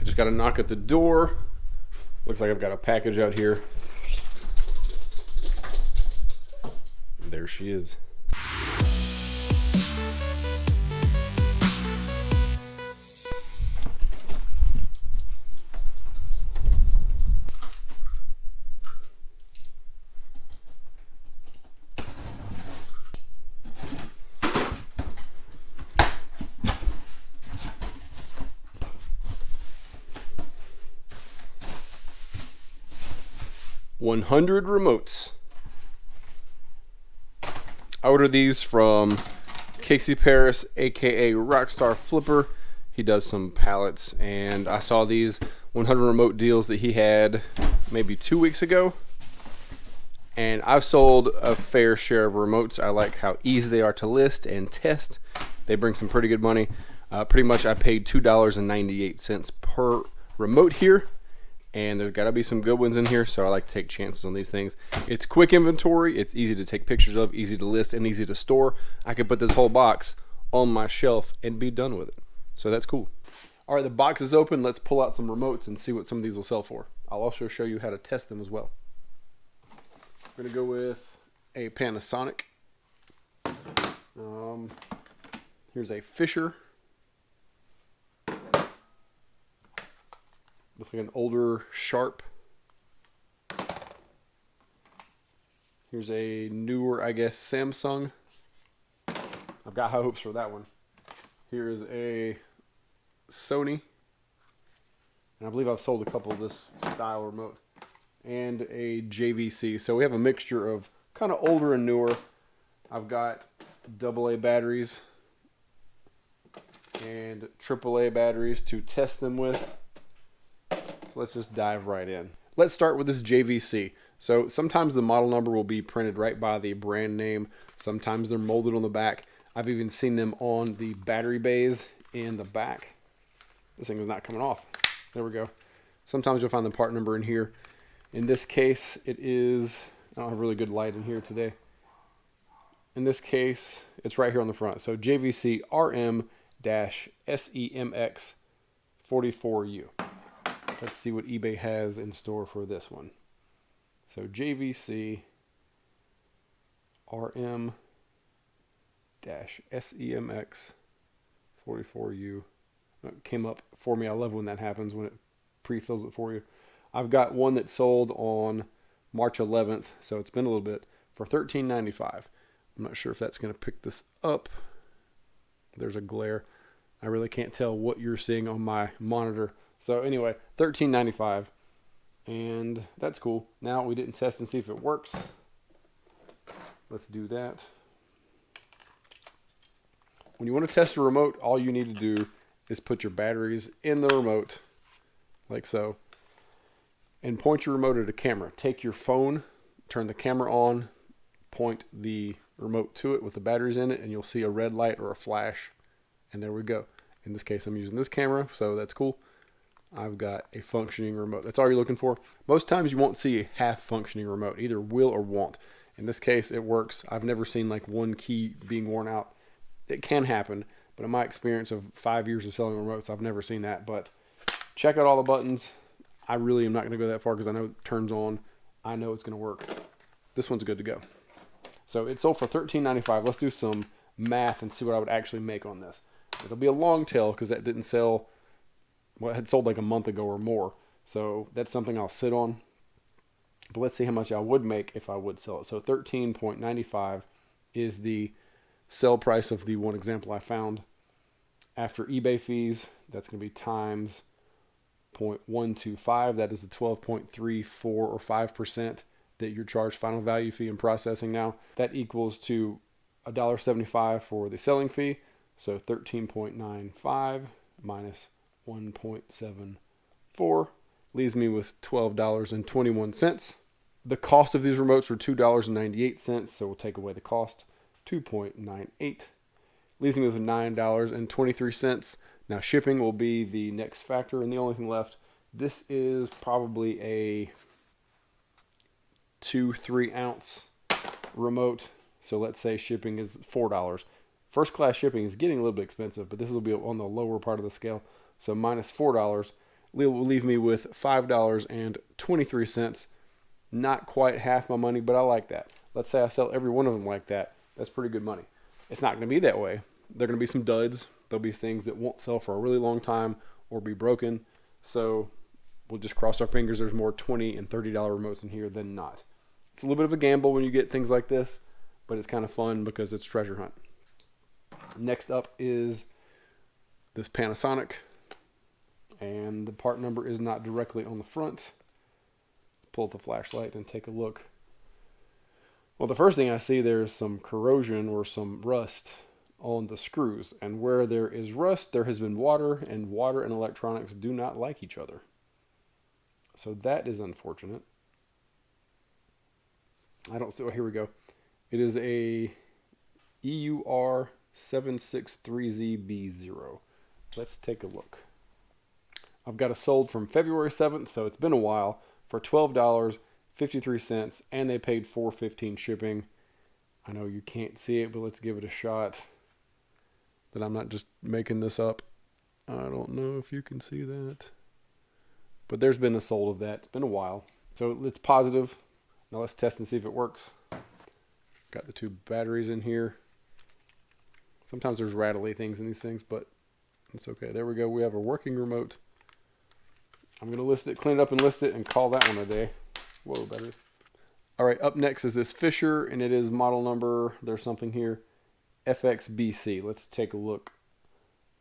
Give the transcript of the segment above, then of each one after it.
I just got a knock at the door. Looks like I've got a package out here. There she is. $100 remotes. I ordered these from Casey Paris, aka Rockstar Flipper. He does some pallets, and I saw these 100 remote deals that he had maybe 2 weeks ago. And I've sold a fair share of remotes. I like how easy they are to list and test. They bring some pretty good money. Pretty much I paid $2.98 per remote here. And there's got to be some good ones in here, so I like to take chances on these things. It's quick inventory, it's easy to take pictures of, easy to list, and easy to store. I could put this whole box on my shelf and be done with it. So that's cool. All right, the box is open. Let's pull out some remotes and see what some of these will sell for. I'll also show you how to test them as well. I'm going to go with a Panasonic. Here's a Fisher. Looks like an older Sharp. Here's a newer, I guess, Samsung. I've got high hopes for that one. Here's a Sony. And I believe I've sold a couple of this style remote. And a JVC. So we have a mixture of kind of older and newer. I've got AA batteries and AAA batteries to test them with. Let's just dive right in. Let's start with this JVC. So sometimes the model number will be printed right by the brand name. Sometimes they're molded on the back. I've even seen them on the battery bays in the back. This thing is not coming off. There we go. Sometimes you'll find the part number in here. In this case, it is, I don't have really good light in here today. In this case, it's right here on the front. So JVC RM-SEMX 44U. Let's see what eBay has in store for this one. So JVC RM-SEMX 44U. It came up for me. I love when that happens, when it pre-fills it for you. I've got one that sold on March 11th, so it's been a little bit, for $13.95. I'm not sure if that's going to pick this up. There's a glare. I really can't tell what you're seeing on my monitor. So anyway, $13.95, and that's cool. Now we didn't test and see if it works. Let's do that. When you want to test a remote, all you need to do is put your batteries in the remote, like so, and point your remote at a camera. Take your phone, turn the camera on, point the remote to it with the batteries in it, and you'll see a red light or a flash, and there we go. In this case, I'm using this camera, so that's cool. I've got a functioning remote. That's all you're looking for. Most times you won't see a half functioning remote, either will or won't. In this case, it works. I've never seen like one key being worn out. It can happen, but in my experience of 5 years of selling remotes, I've never seen that. But check out all the buttons. I really am not going to go that far because I know it turns on. I know it's going to work. This one's good to go. So it sold for $13.95. Let's do some math and see what I would actually make on this. It'll be a long tail because that didn't sell. Well, it had sold like a month ago or more. So that's something I'll sit on. But let's see how much I would make if I would sell it. So $13.95 is the sell price of the one example I found. After eBay fees, that's going to be times 0.125. That is the 12.34 or 5% that you're charged final value fee and processing now. That equals to $1.75 for the selling fee. So 13.95 minus 1.74 leaves me with $12.21. The cost of these remotes were $2.98, so we'll take away the cost, 2.98. Leaves me with $9.23. Now shipping will be the next factor, and the only thing left, this is probably a 2-3 ounce remote. So let's say shipping is $4. First class shipping is getting a little bit expensive, but this will be on the lower part of the scale. So minus $4, will leave me with $5.23. Not quite half my money, but I like that. Let's say I sell every one of them like that. That's pretty good money. It's not going to be that way. There are going to be some duds. There'll be things that won't sell for a really long time or be broken. So we'll just cross our fingers there's more $20 and $30 remotes in here than not. It's a little bit of a gamble when you get things like this, but it's kind of fun because it's treasure hunt. Next up is this Panasonic, and the part number is not directly on the front. Pull the flashlight and take a look. Well, the first thing I see, there's some corrosion or some rust on the screws, and where there is rust, there has been water, and water and electronics do not like each other. So that is unfortunate. I don't see. Oh, here we go. It is a EUR 763ZB0. Let's take a look. I've got it sold from February 7th, so it's been a while, for $12.53, and they paid $4.15 shipping. I know you can't see it, but let's give it a shot. That I'm not just making this up. I don't know if you can see that. But there's been a sold of that. It's been a while. So it's positive. Now let's test and see if it works. Got the two batteries in here. Sometimes there's rattly things in these things, but it's okay. There we go. We have a working remote. I'm going to list it, clean it up and list it, and call that one a day. Whoa, better. All right, up next is this Fisher, and it is model number, there's something here, FXBC. Let's take a look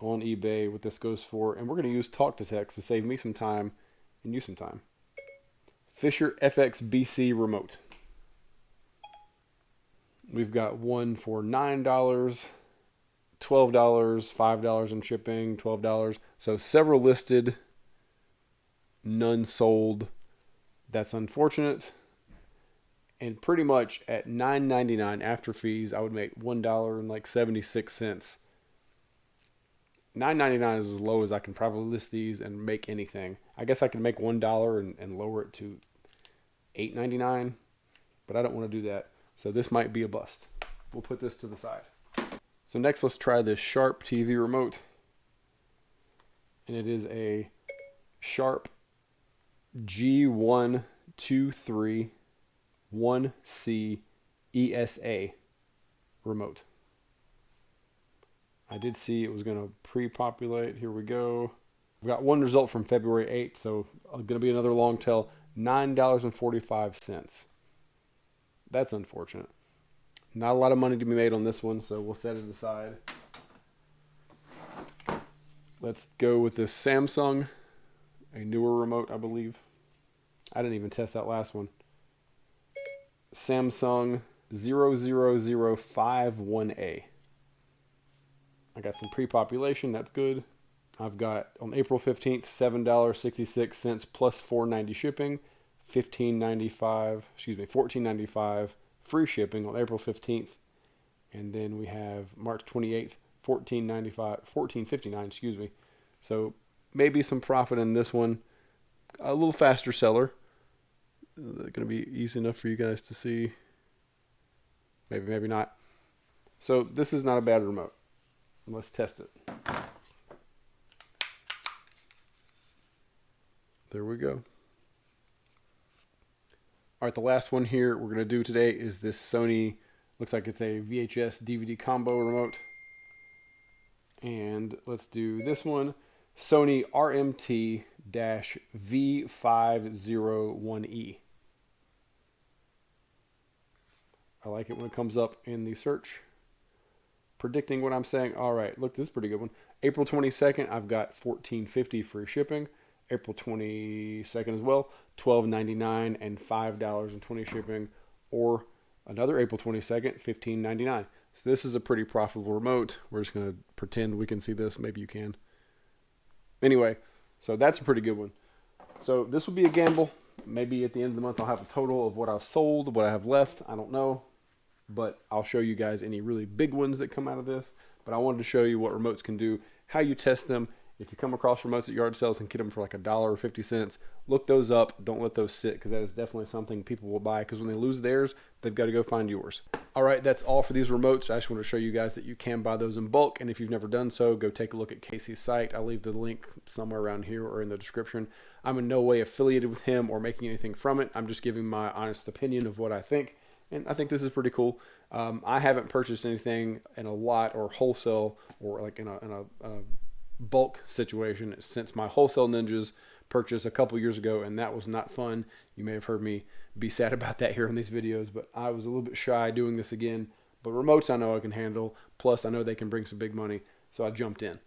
on eBay what this goes for, and we're going to use talk to text to save me some time and you some time. Fisher FXBC remote. We've got one for $9, $12, $5 in shipping, $12. So several listed, none sold. That's unfortunate. And pretty much at $9.99 after fees, I would make $1.76. $9.99 is as low as I can probably list these and make anything. I guess I can make $1 and lower it to $8.99, but I don't want to do that. So this might be a bust. We'll put this to the side. So next, let's try this Sharp TV remote. And it is a Sharp G1231C ESA remote. I did see it was going to pre-populate. Here we go. We've got one result from February 8th, so going to be another long tail. $9.45. That's unfortunate. Not a lot of money to be made on this one, so we'll set it aside. Let's go with this Samsung, a newer remote, I believe. I didn't even test that last one. Samsung 00051A. I got some pre-population, that's good. I've got on April 15th, $7.66 plus $4.90 shipping, $14.95 free shipping on April 15th. And then we have March 28th, $14.59, excuse me. So maybe some profit in this one. A little faster seller. Going to be easy enough for you guys to see. Maybe, maybe not. So this is not a bad remote. Let's test it. There we go. All right, the last one here we're going to do today is this Sony, looks like it's a VHS DVD combo remote. And let's do this one, Sony RMT-V501E. I like it when it comes up in the search. Predicting what I'm saying. All right, look, this is a pretty good one. April 22nd, I've got $14.50 free shipping. April 22nd as well, $12.99 and $5.20 shipping. Or another April 22nd, $15.99. So this is a pretty profitable remote. We're just going to pretend we can see this. Maybe you can. Anyway, so that's a pretty good one. So this will be a gamble. Maybe at the end of the month I'll have a total of what I've sold, what I have left. I don't know. But I'll show you guys any really big ones that come out of this. But I wanted to show you what remotes can do, how you test them. If you come across remotes at yard sales and get them for like $1.50, look those up. Don't let those sit, because that is definitely something people will buy, because when they lose theirs, they've got to go find yours. All right, that's all for these remotes. I just want to show you guys that you can buy those in bulk. And if you've never done so, go take a look at Casey's site. I'll leave the link somewhere around here or in the description. I'm in no way affiliated with him or making anything from it. I'm just giving my honest opinion of what I think. And I think this is pretty cool. I haven't purchased anything in a lot or wholesale or like in a bulk situation since my wholesale ninjas purchase a couple years ago, and that was not fun. You may have heard me be sad about that here in these videos, but I was a little bit shy doing this again. But remotes I know I can handle, plus I know they can bring some big money, so I jumped in.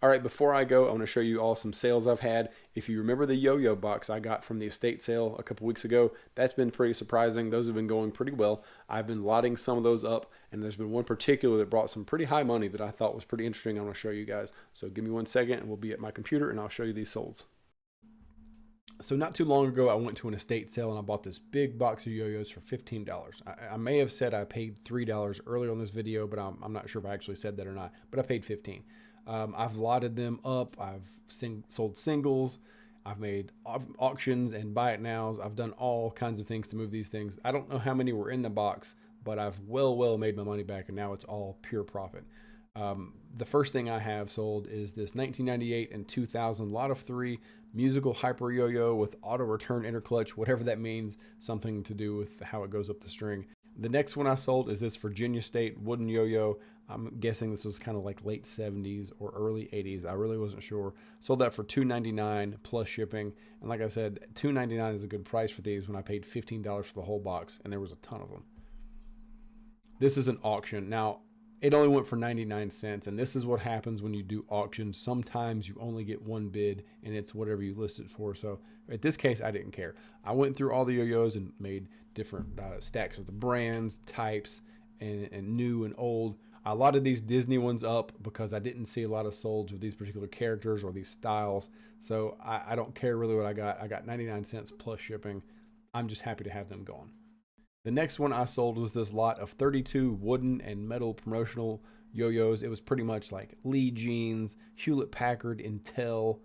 All right, before I go, I want to show you all some sales I've had. If you remember the Yoyo box I got from the estate sale a couple weeks ago, that's been pretty surprising. Those have been going pretty well. I've been lotting some of those up, and there's been one particular that brought some pretty high money that I thought was pretty interesting. I want to show you guys. So give me 1 second, and we'll be at my computer, and I'll show you these solds. So not too long ago, I went to an estate sale and I bought this big box of Yoyos for $15. I may have said I paid $3 earlier on this video, but I'm not sure if I actually said that or not, but I paid $15. I've lotted them up. I've sold singles. I've made auctions and buy it nows. I've done all kinds of things to move these things. I don't know how many were in the box, but I've well made my money back, and now it's all pure profit. The first thing I have sold is this 1998 and 2000 lot of 3 musical hyper yo-yo with auto return interclutch, whatever that means, something to do with how it goes up the string. The next one I sold is this Virginia State wooden yo-yo. I'm guessing this was kind of like late 70s or early 80s. I really wasn't sure. Sold that for $2.99 plus shipping. And like I said, $2.99 is a good price for these when I paid $15 for the whole box, and there was a ton of them. This is an auction. Now, it only went for 99 cents, and this is what happens when you do auctions. Sometimes you only get one bid, and it's whatever you list it for. So in this case, I didn't care. I went through all the yo-yos and made different stacks of the brands, types, and new and old. I lotted these Disney ones up because I didn't see a lot of solds with these particular characters or these styles. So I don't care really what I got. I got 99 cents plus shipping. I'm just happy to have them gone. The next one I sold was this lot of 32 wooden and metal promotional yo-yos. It was pretty much like Lee Jeans, Hewlett Packard, Intel.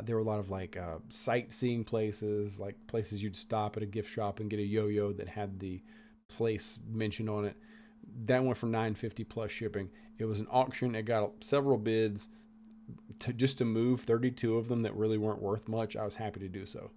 There were a lot of like sightseeing places, like places you'd stop at a gift shop and get a yo-yo that had the place mentioned on it. That went for $9.50 plus shipping. It was an auction. It got several bids just to move 32 of them that really weren't worth much. I was happy to do so.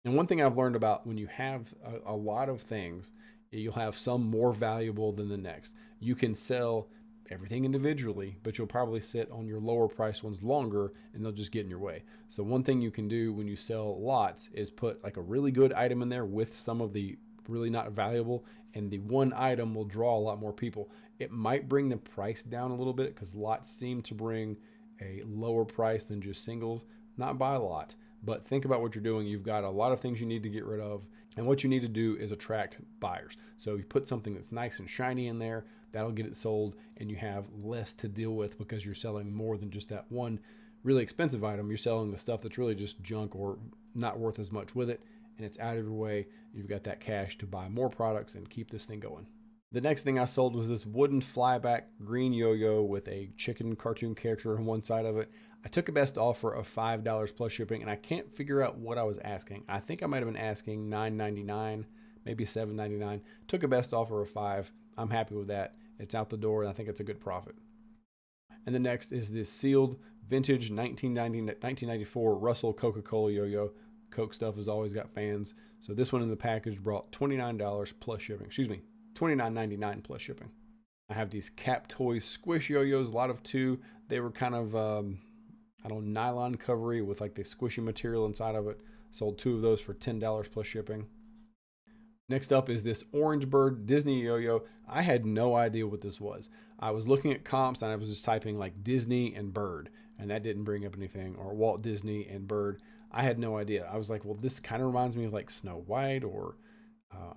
And one thing I've learned about when you have a lot of things, you'll have some more valuable than the next. You can sell everything individually, but you'll probably sit on your lower price ones longer and they'll just get in your way. So one thing you can do when you sell lots is put like a really good item in there with some of the really not valuable, and the one item will draw a lot more people. It might bring the price down a little bit because lots seem to bring a lower price than just singles, not by a lot. But think about what you're doing. You've got a lot of things you need to get rid of, and what you need to do is attract buyers. So you put something that's nice and shiny in there, that'll get it sold, and you have less to deal with because you're selling more than just that one really expensive item. You're selling the stuff that's really just junk or not worth as much with it, and it's out of your way. You've got that cash to buy more products and keep this thing going. The next thing I sold was this wooden flyback green yo-yo with a chicken cartoon character on one side of it. I took a best offer of $5 plus shipping, and I can't figure out what I was asking. I think I might have been asking $9.99, maybe $7.99. Took a best offer of $5. I'm happy with that. It's out the door, and I think it's a good profit. And the next is this sealed vintage 1994 Russell Coca-Cola yo-yo. Coke stuff has always got fans. So this one in the package brought $29 plus shipping. Excuse me, $29.99 plus shipping. I have these Cap Toys squish yo-yos, a lot of 2. They were kind of, nylon covery with like the squishy material inside of it. Sold 2 of those for $10 plus shipping. Next up is this Orange Bird Disney yo-yo. I had no idea what this was. I was looking at comps and I was just typing like Disney and bird, and that didn't bring up anything, or Walt Disney and bird. I had no idea. I was like, well, this kind of reminds me of like Snow White, or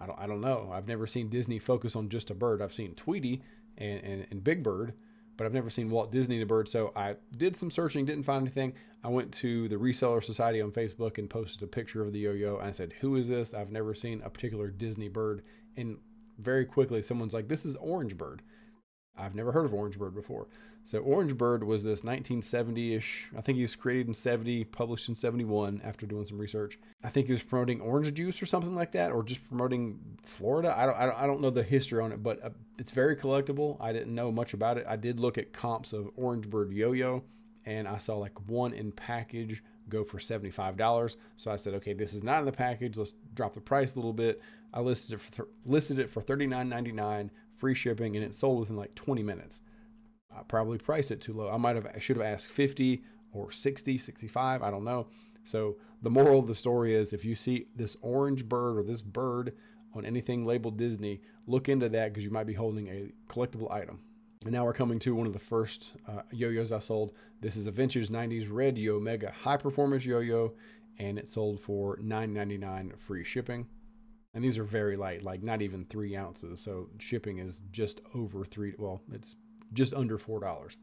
I don't know. I've never seen Disney focus on just a bird. I've seen Tweety and Big Bird, but I've never seen Walt Disney the bird. So I did some searching, didn't find anything. I went to the Reseller Society on Facebook and posted a picture of the yo-yo. And I said, who is this? I've never seen a particular Disney bird. And very quickly, someone's like, this is Orange Bird. I've never heard of Orange Bird before. So Orange Bird was this 1970-ish, I think he was created in 70, published in 71 after doing some research. I think he was promoting orange juice or something like that, or just promoting Florida. I don't know the history on it, but it's very collectible. I didn't know much about it. I did look at comps of Orange Bird Yoyo, and I saw like one in package go for $75. So I said, okay, this is not in the package. Let's drop the price a little bit. I listed it for $39.99, free shipping, and it sold within like 20 minutes. I probably priced it too low. I should have asked 50 or 60, 65. I don't know. So the moral of the story is, if you see this orange bird or this bird on anything labeled Disney, look into that, because you might be holding a collectible item. And now we're coming to one of the first yo-yos I sold. This is a vintage 90s red Yomega high performance yo-yo, and it sold for $9.99 free shipping. And these are very light, like not even 3 ounces. So shipping is just over it's just under $4.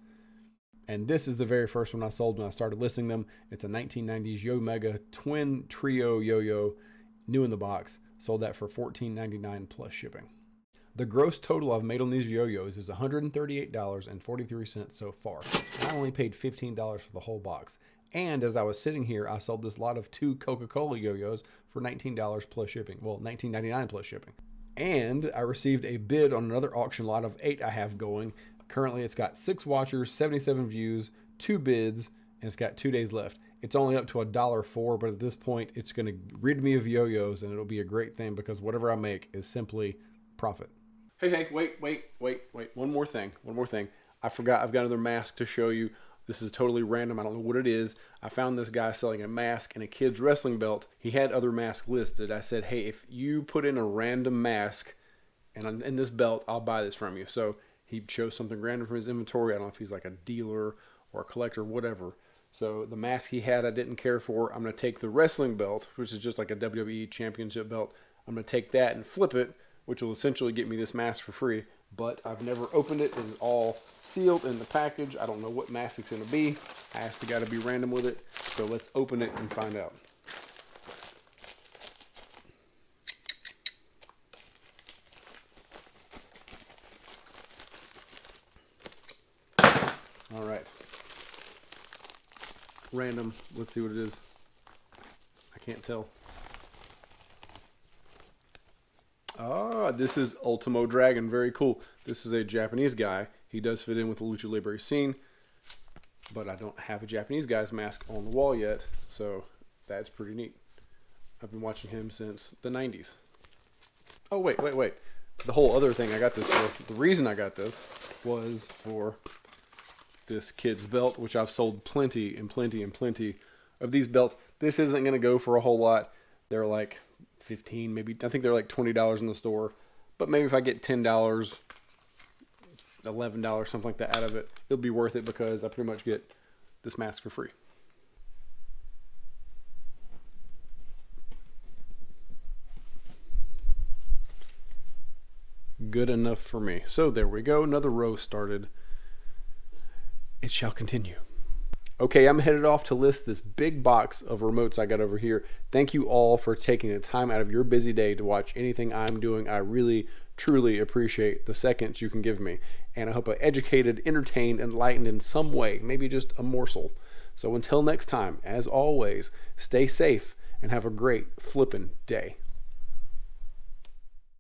And this is the very first one I sold when I started listing them. It's a 1990s Yomega twin trio yo-yo, new in the box. Sold that for $14.99 plus shipping. The gross total I've made on these yo-yos is $138.43 so far. And I only paid $15 for the whole box. And as I was sitting here, I sold this lot of 2 Coca-Cola yo-yos for $19 plus shipping. Well, $19.99 plus shipping. And I received a bid on another auction lot of 8 I have going. Currently, it's got 6 watchers, 77 views, 2 bids, and it's got 2 days left. It's only up to $1.04, but at this point, it's going to rid me of yo-yos, and it'll be a great thing, because whatever I make is simply profit. Hey, wait. One more thing. I forgot I've got another mask to show you. This is totally random. I don't know what it is. I found this guy selling a mask and a kid's wrestling belt. He had other masks listed. I said, hey, if you put in a random mask and in this belt, I'll buy this from you. So he chose something random from his inventory. I don't know if he's like a dealer or a collector, whatever. So the mask he had, I didn't care for. I'm going to take the wrestling belt, which is just like a WWE championship belt. I'm going to take that and flip it, which will essentially get me this mask for free. But I've never opened it. It is all sealed in the package. I don't know what mask it's going to be. I asked the guy to be random with it. So let's open it and find out. All right. Random. Let's see what it is. I can't tell. Ah, this is Ultimo Dragon. Very cool. This is a Japanese guy. He does fit in with the Lucha Libre scene, but I don't have a Japanese guy's mask on the wall yet, so that's pretty neat. I've been watching him since the 90s. Oh, wait. The whole other thing I got this for, the reason I got this was for this kid's belt, which I've sold plenty of these belts. This isn't going to go for a whole lot. They're like 15, maybe. I think they're like $20 in the store, but maybe if I get $10, $11, something like that out of it, it'll be worth it, because I pretty much get this mask for free. Good enough for me. So there we go. Another row started. It shall continue. Okay, I'm headed off to list this big box of remotes I got over here. Thank you all for taking the time out of your busy day to watch anything I'm doing. I really, truly appreciate the seconds you can give me. And I hope I educated, entertained, enlightened in some way, maybe just a morsel. So until next time, as always, stay safe and have a great flippin' day.